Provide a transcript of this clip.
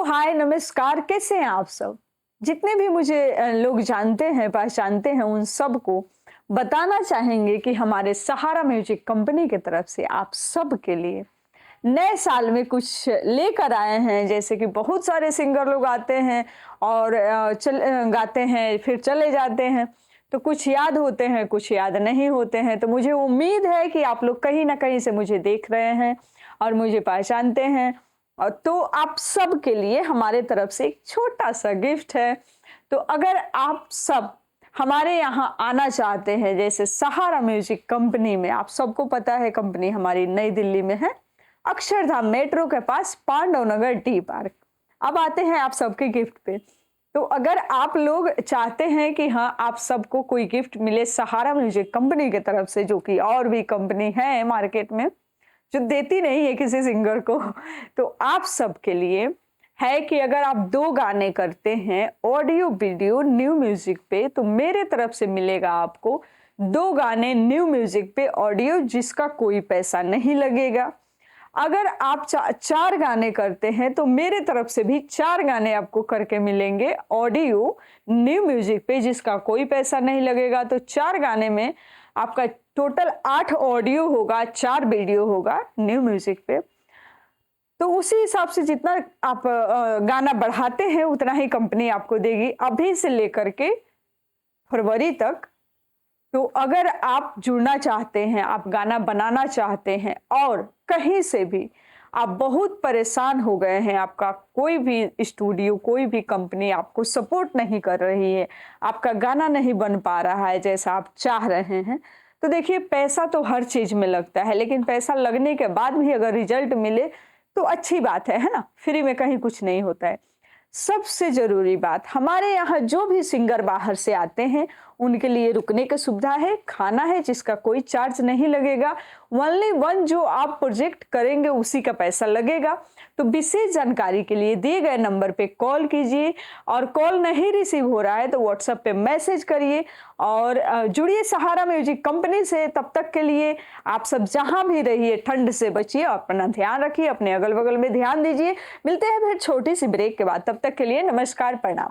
हाय नमस्कार, कैसे हैं आप सब। जितने भी मुझे लोग जानते हैं पहचानते हैं उन सब को बताना चाहेंगे कि हमारे सहारा म्यूजिक कंपनी की तरफ से आप सब के लिए नए साल में कुछ लेकर आए हैं। जैसे कि बहुत सारे सिंगर लोग आते हैं और गाते हैं फिर चले जाते हैं, तो कुछ याद होते हैं कुछ याद नहीं होते हैं। तो मुझे उम्मीद है कि आप लोग कहीं ना कहीं से मुझे देख रहे हैं और मुझे पहचानते हैं। और तो आप सब के लिए हमारे तरफ से एक छोटा सा गिफ्ट है। तो अगर आप सब हमारे यहाँ आना चाहते हैं, जैसे सहारा म्यूजिक कंपनी में, आप सबको पता है कंपनी हमारी नई दिल्ली में है, अक्षरधाम मेट्रो के पास पांडव नगर टी पार्क। अब आते हैं आप सबके गिफ्ट पे। तो अगर आप लोग चाहते हैं कि हाँ आप सबको कोई गिफ्ट मिले सहारा म्यूजिक कंपनी की तरफ से, जो कि और भी कंपनी है मार्केट में जो देती नहीं है किसी सिंगर को, तो आप सबके लिए है कि अगर आप 2 गाने करते हैं ऑडियो वीडियो न्यू म्यूजिक पे, तो मेरे तरफ से मिलेगा आपको 2 गाने न्यू म्यूजिक पे ऑडियो, जिसका कोई पैसा नहीं लगेगा। अगर आप 4 गाने करते हैं तो मेरे तरफ से भी 4 गाने आपको करके मिलेंगे ऑडियो न्यू म्यूजिक पे, जिसका कोई पैसा नहीं लगेगा। तो 4 गाने में आपका टोटल 8 ऑडियो होगा, 4 वीडियो होगा न्यू म्यूजिक पे। तो उसी हिसाब से जितना आप गाना बढ़ाते हैं उतना ही कंपनी आपको देगी अभी से लेकर के फरवरी तक। तो अगर आप जुड़ना चाहते हैं, आप गाना बनाना चाहते हैं और कहीं से भी आप बहुत परेशान हो गए हैं, आपका कोई भी स्टूडियो कोई भी कंपनी आपको सपोर्ट नहीं कर रही है, आपका गाना नहीं बन पा रहा है जैसा आप चाह रहे हैं, तो देखिए पैसा तो हर चीज में लगता है, लेकिन पैसा लगने के बाद भी अगर रिजल्ट मिले तो अच्छी बात है ना। फ्री में कहीं कुछ नहीं होता है। सबसे जरूरी बात, हमारे यहाँ जो भी सिंगर बाहर से आते हैं उनके लिए रुकने की सुविधा है, खाना है जिसका कोई चार्ज नहीं लगेगा। ओनली वन जो आप प्रोजेक्ट करेंगे उसी का पैसा लगेगा। तो विशेष जानकारी के लिए दिए गए नंबर पे कॉल कीजिए, और कॉल नहीं रिसीव हो रहा है तो व्हाट्सएप पे मैसेज करिए और जुड़िए सहारा म्यूजिक कंपनी से। तब तक के लिए आप सब जहां भी रहिए ठंड से बचिए, अपना ध्यान रखिए, अपने अगल बगल में ध्यान दीजिए। मिलते हैं फिर छोटी सी ब्रेक के बाद, तब तक के लिए नमस्कार, प्रणाम।